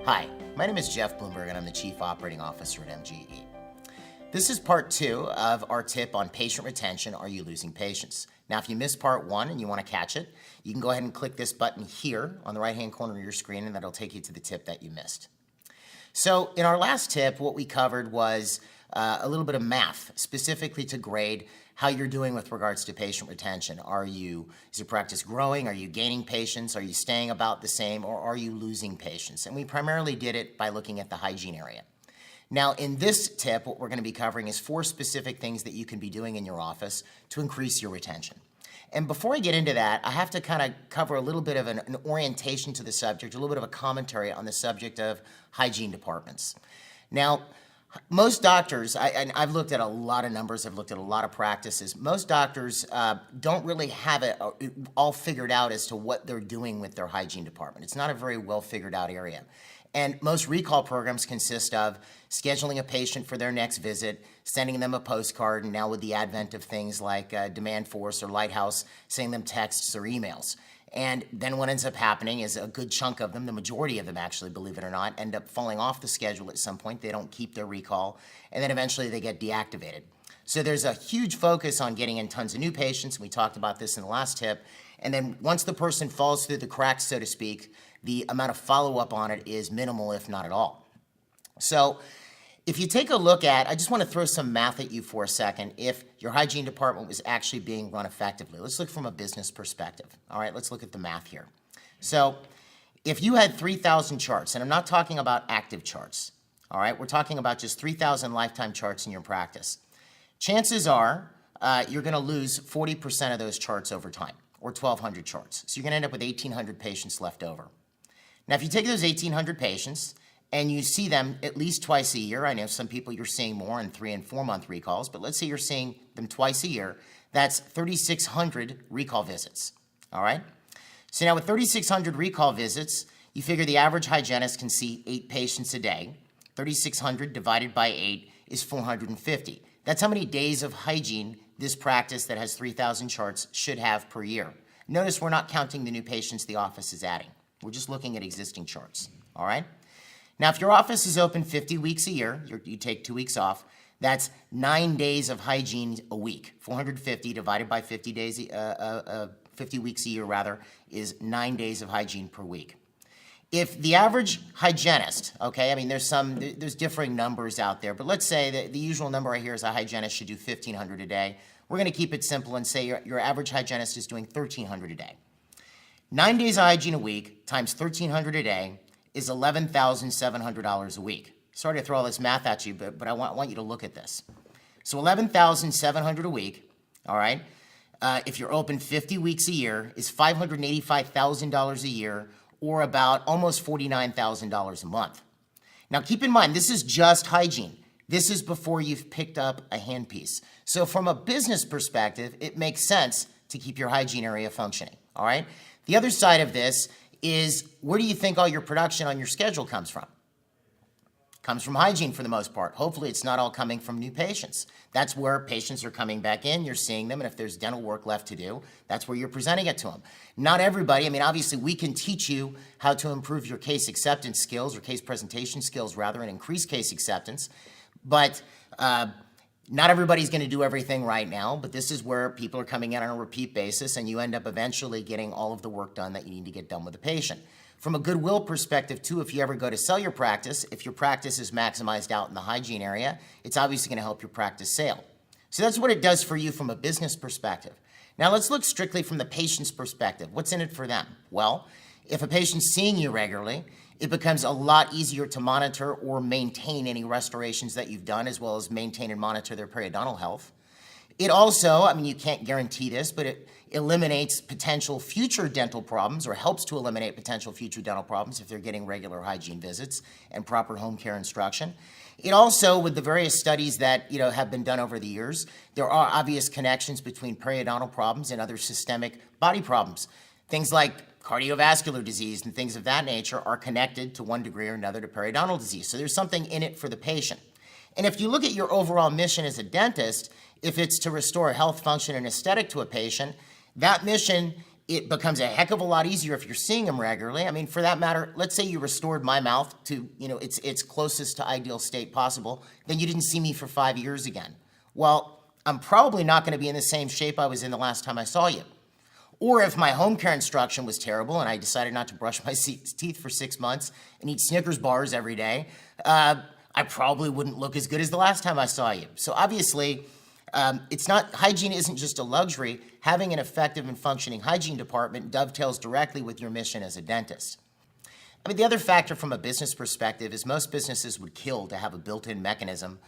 Hi, my name is Jeff Bloomberg and I'm the Chief Operating Officer at MGE. This is part 2 of our tip on patient retention. Are you losing patients? Now, if you missed part 1 and you want to catch it, you can go ahead and click this button here on the right-hand corner of your screen and that'll take you to the tip that you missed. So in our last tip, what we covered was a little bit of math, specifically to grade how you're doing with regards to patient retention. Is your practice growing? Are you gaining patients? Are you staying about the same? Or are you losing patients? And we primarily did it by looking at the hygiene area. Now, in this tip, what we're going to be covering is 4 specific things that you can be doing in your office to increase your retention. And before I get into that, I have to kind of cover a little bit of an orientation to the subject, a little bit of a commentary on the subject of hygiene departments. Now, most doctors, I've looked at a lot of numbers, I've looked at a lot of practices. Most doctors don't really have it all figured out as to what they're doing with their hygiene department. It's not a very well figured out area. And most recall programs consist of scheduling a patient for their next visit, sending them a postcard, and now with the advent of things like Demand Force or Lighthouse, sending them texts or emails. And then what ends up happening is a good chunk of them, the majority of them actually, believe it or not, end up falling off the schedule at some point. They don't keep their recall, and then eventually they get deactivated. So there's a huge focus on getting in tons of new patients. We talked about this in the last tip. And then once the person falls through the cracks, so to speak, the amount of follow-up on it is minimal, if not at all. So if you take a look at, I just want to throw some math at you for a second, if your hygiene department was actually being run effectively. Let's look from a business perspective. All right, let's look at the math here. So if you had 3,000 charts, and I'm not talking about active charts, all right, we're talking about just 3,000 lifetime charts in your practice. Chances are you're going to lose 40% of those charts over time, or 1,200 charts. So you're going to end up with 1,800 patients left over. Now, if you take those 1,800 patients and you see them at least twice a year, I know some people you're seeing more in 3 and 4 month recalls, but let's say you're seeing them twice a year, that's 3,600 recall visits, all right? So now with 3,600 recall visits, you figure the average hygienist can see 8 patients a day. 3,600 divided by 8 is 450. That's how many days of hygiene this practice that has 3,000 charts should have per year. Notice we're not counting the new patients the office is adding. We're just looking at existing charts, all right? Now, if your office is open 50 weeks a year, you take 2 weeks off, that's 9 days of hygiene a week. 450 divided by 50 days, 50 weeks a year rather, is 9 days of hygiene per week. If the average hygienist, okay, I mean, there's differing numbers out there, but let's say that the usual number I hear is a hygienist should do 1,500 a day. We're going to keep it simple and say your average hygienist is doing 1,300 a day. 9 days of hygiene a week times 1,300 a day is $11,700 a week. Sorry to throw all this math at you, but I want you to look at this. So $11,700 a week, all right, if you're open 50 weeks a year, is $585,000 a year, or about almost $49,000 a month. Now keep in mind, this is just hygiene. This is before you've picked up a handpiece. So from a business perspective, it makes sense to keep your hygiene area functioning, all right? The other side of this is, where do you think all your production on your schedule comes from? Comes from hygiene for the most part. Hopefully it's not all coming from new patients. That's where patients are coming back in, you're seeing them, and if there's dental work left to do, that's where you're presenting it to them. Not everybody, I mean, obviously we can teach you how to improve your case acceptance skills, or case presentation skills rather, and increase case acceptance, but not everybody's going to do everything right now, but this is where people are coming in on a repeat basis, and you end up eventually getting all of the work done that you need to get done with the patient. From a goodwill perspective, too, if you ever go to sell your practice, if your practice is maximized out in the hygiene area, it's obviously going to help your practice sale. So that's what it does for you from a business perspective. Now let's look strictly from the patient's perspective. What's in it for them? Well, if a patient's seeing you regularly, it becomes a lot easier to monitor or maintain any restorations that you've done, as well as maintain and monitor their periodontal health. It also, I mean, you can't guarantee this, but it eliminates potential future dental problems, or helps to eliminate potential future dental problems if they're getting regular hygiene visits and proper home care instruction. It also, with the various studies that have been done over the years, there are obvious connections between periodontal problems and other systemic body problems. Things like cardiovascular disease and things of that nature are connected to one degree or another to periodontal disease. So there's something in it for the patient. And if you look at your overall mission as a dentist, if it's to restore health, function, and aesthetic to a patient, that mission It becomes a heck of a lot easier if you're seeing them regularly. I mean, for that matter, let's say you restored my mouth to, its closest to ideal state possible, then you didn't see me for 5 years again. Well, I'm probably not going to be in the same shape I was in the last time I saw you. Or if my home care instruction was terrible and I decided not to brush my teeth for 6 months and eat Snickers bars every day, I probably wouldn't look as good as the last time I saw you. So obviously, hygiene isn't just a luxury. Having an effective and functioning hygiene department dovetails directly with your mission as a dentist. I mean, the other factor from a business perspective is most businesses would kill to have a built-in mechanism,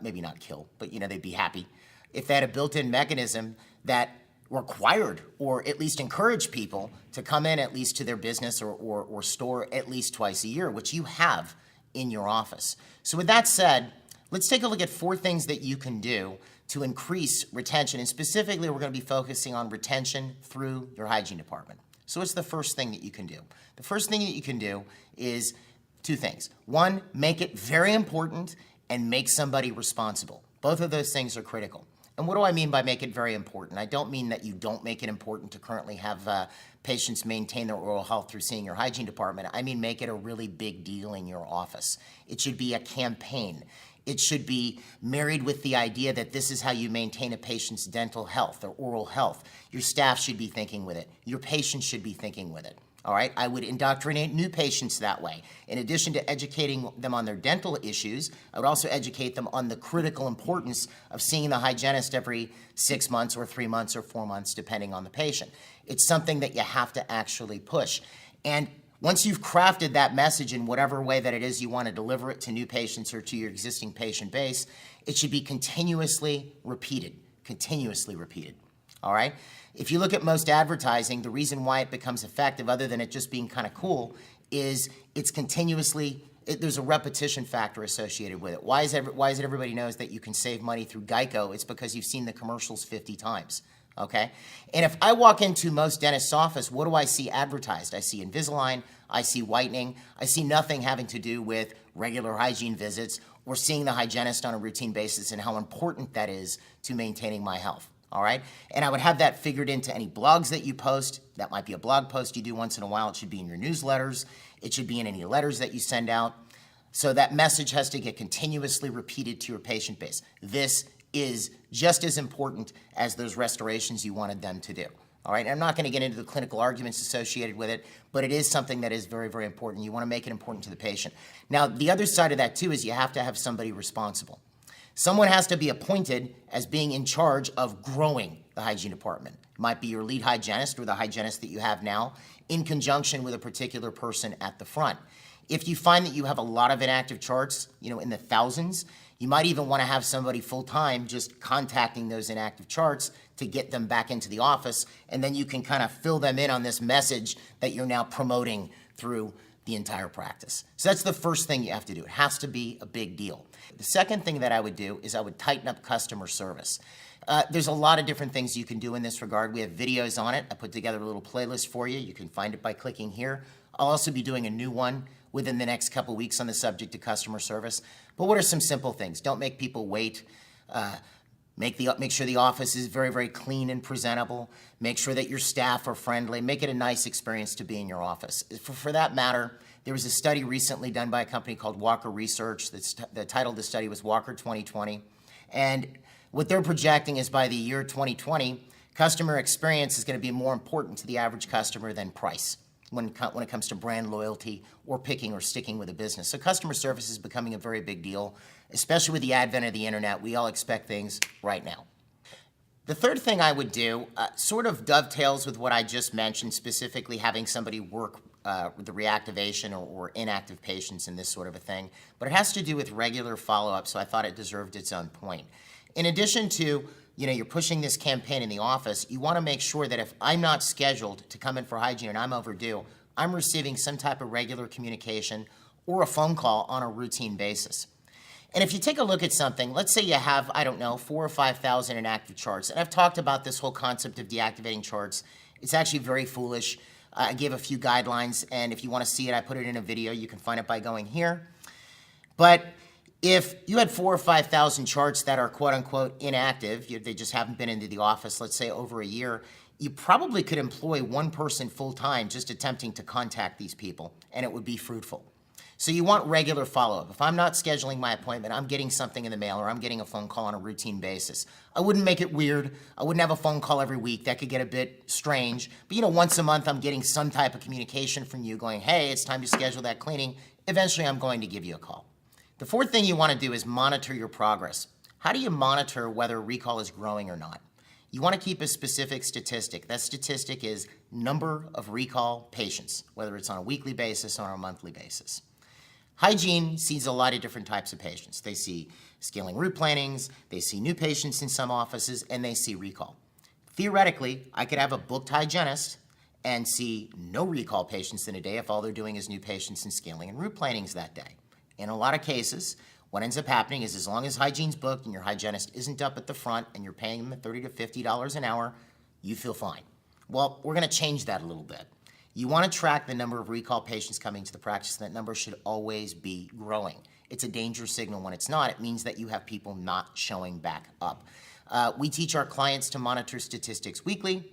maybe not kill, but they'd be happy if they had a built-in mechanism that required or at least encouraged people to come in at least to their business or store at least twice a year, which you have in your office. So with that said, let's take a look at 4 things that you can do to increase retention, and specifically we're going to be focusing on retention through your hygiene department. So what's the first thing that you can do? The first thing that you can do is 2 things. 1, make it very important and make somebody responsible. Both of those things are critical. And what do I mean by make it very important? I don't mean that you don't make it important to currently have patients maintain their oral health through seeing your hygiene department. I mean make it a really big deal in your office. It should be a campaign. It should be married with the idea that this is how you maintain a patient's dental health or oral health. Your staff should be thinking with it. Your patients should be thinking with it. All right, I would indoctrinate new patients that way. In addition to educating them on their dental issues, I would also educate them on the critical importance of seeing the hygienist every 6 months or 3 months or 4 months, depending on the patient. It's something that you have to actually push. And once you've crafted that message in whatever way that it is you want to deliver it to new patients or to your existing patient base, it should be continuously repeated, all right? If you look at most advertising, the reason why it becomes effective, other than it just being kind of cool, is it's continuously, there's a repetition factor associated with it. Why is it everybody knows that you can save money through Geico? It's because you've seen the commercials 50 times, okay? And if I walk into most dentist's office, what do I see advertised? I see Invisalign, I see whitening, I see nothing having to do with regular hygiene visits or seeing the hygienist on a routine basis and how important that is to maintaining my health. All right? And I would have that figured into any blogs that you post. That might be a blog post you do once in a while. It should be in your newsletters. It should be in any letters that you send out. So that message has to get continuously repeated to your patient base. This is just as important as those restorations you wanted them to do. All right? And I'm not going to get into the clinical arguments associated with it, but it is something that is very, very important. You want to make it important to the patient. Now, the other side of that, too, is you have to have somebody responsible. Someone has to be appointed as being in charge of growing the hygiene department. It might be your lead hygienist or the hygienist that you have now in conjunction with a particular person at the front. If you find that you have a lot of inactive charts, in the thousands, you might even want to have somebody full-time just contacting those inactive charts to get them back into the office, and then you can kind of fill them in on this message that you're now promoting through the entire practice. So that's the first thing you have to do. It has to be a big deal. The second thing that I would do is I would tighten up customer service. There's a lot of different things you can do in this regard. We have videos on it. I put together a little playlist for you. You can find it by clicking here. I'll also be doing a new one within the next couple weeks on the subject of customer service. But what are some simple things? Don't make people wait. Make sure the office is very, very clean and presentable. Make sure that your staff are friendly. Make it a nice experience to be in your office. For that matter, there was a study recently done by a company called Walker Research. The title of the study was Walker 2020. And what they're projecting is by the year 2020, customer experience is going to be more important to the average customer than price when it comes to brand loyalty or picking or sticking with a business. So customer service is becoming a very big deal, especially with the advent of the internet. We all expect things right now. The third thing I would do sort of dovetails with what I just mentioned, specifically having somebody work with the reactivation or inactive patients and this sort of a thing, but it has to do with regular follow-up, so I thought it deserved its own point. In addition to, you're pushing this campaign in the office, you want to make sure that if I'm not scheduled to come in for hygiene and I'm overdue, I'm receiving some type of regular communication or a phone call on a routine basis. And if you take a look at something, let's say you have, 4,000 or 5,000 inactive charts, and I've talked about this whole concept of deactivating charts. It's actually very foolish. I gave a few guidelines, and if you want to see it, I put it in a video. You can find it by going here. But if you had 4,000 or 5,000 charts that are quote-unquote inactive, they just haven't been into the office, let's say over a year, you probably could employ one person full-time just attempting to contact these people, and it would be fruitful. So you want regular follow-up. If I'm not scheduling my appointment, I'm getting something in the mail or I'm getting a phone call on a routine basis. I wouldn't make it weird. I wouldn't have a phone call every week. That could get a bit strange. But once a month I'm getting some type of communication from you going, hey, it's time to schedule that cleaning. Eventually I'm going to give you a call. The fourth thing you want to do is monitor your progress. How do you monitor whether a recall is growing or not? You want to keep a specific statistic. That statistic is number of recall patients, whether it's on a weekly basis or on a monthly basis. Hygiene sees a lot of different types of patients. They see scaling route plannings, they see new patients in some offices, and they see recall. Theoretically, I could have a booked hygienist and see no recall patients in a day if all they're doing is new patients and scaling and route plannings that day. In a lot of cases, what ends up happening is as long as hygiene's booked and your hygienist isn't up at the front and you're paying them $30 to $50 an hour, you feel fine. Well, we're going to change that a little bit. You want to track the number of recall patients coming to the practice, and that number should always be growing. It's a danger signal when it's not. It means that you have people not showing back up. We teach our clients to monitor statistics weekly.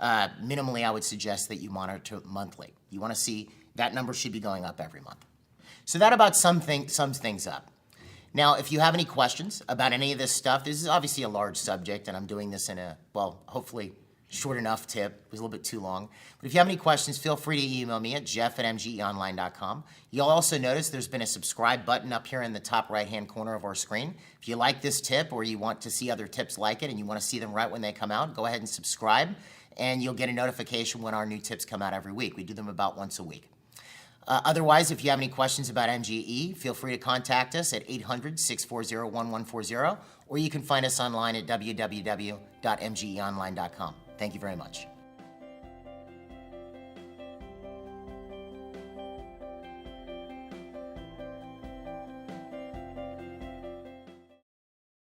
Minimally, I would suggest that you monitor monthly. You want to see that number should be going up every month. So that about sums things up. Now, if you have any questions about any of this stuff, this is obviously a large subject, and I'm doing this in a, hopefully short enough tip. It was a little bit too long. But if you have any questions, feel free to email me at jeff@mgeonline.com. You'll also notice there's been a subscribe button up here in the top right-hand corner of our screen. If you like this tip or you want to see other tips like it and you want to see them right when they come out, go ahead and subscribe, and you'll get a notification when our new tips come out every week. We do them about once a week. Otherwise, if you have any questions about MGE, feel free to contact us at 800-640-1140, or you can find us online at www.mgeonline.com. Thank you very much.